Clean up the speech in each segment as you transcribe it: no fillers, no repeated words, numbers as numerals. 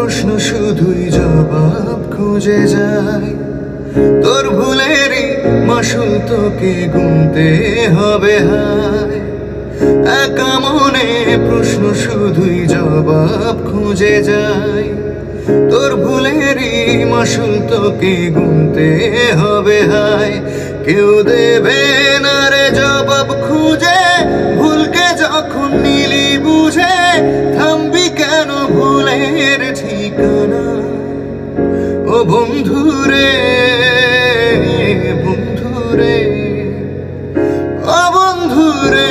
প্রশ্ন শুধুই জবাব খুঁজে যায়। তোর ভুলেরই মাসুল তোকে গুনতে হবে হায়। একা মনে প্রশ্ন শুধুই জবাব খুঁজে যায়। তোর ভুলেরই মাসুল তোকে গুনতে হবে হায়। কেউ দেবে না রে জবাব খুঁজে, ভুলকে যখন নিলি বুঝে থামবি কেন ভুলের ঠিকানা। ও বন্ধুরে বন্ধুরে ও বন্ধুরে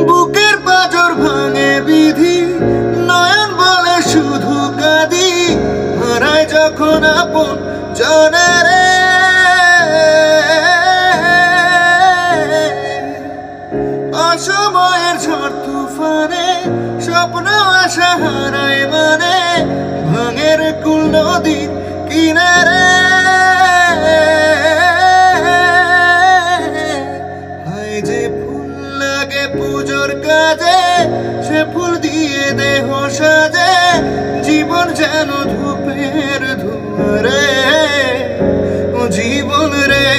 বুকের পাঁজর ভাঙে বিধি, নয়ন বলে শুধু কাঁদি। হারায় যখন আপন জনেরে, অসময়ের ঝড় তুফানে স্বপ্ন আশা হারায় মানে। ভাঙের কুল নদীর কিনারে, হায় যে ফুল লাগে পুজোর কাজে, সে ফুল দিয়ে দেহ সাজে। জীবন যেন ধূপের ধুয়ারে, ও জীবন রে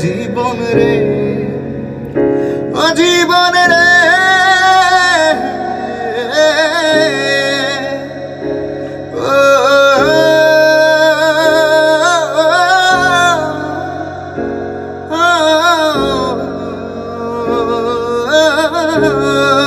জীবন রে ও জীবন রে। Oh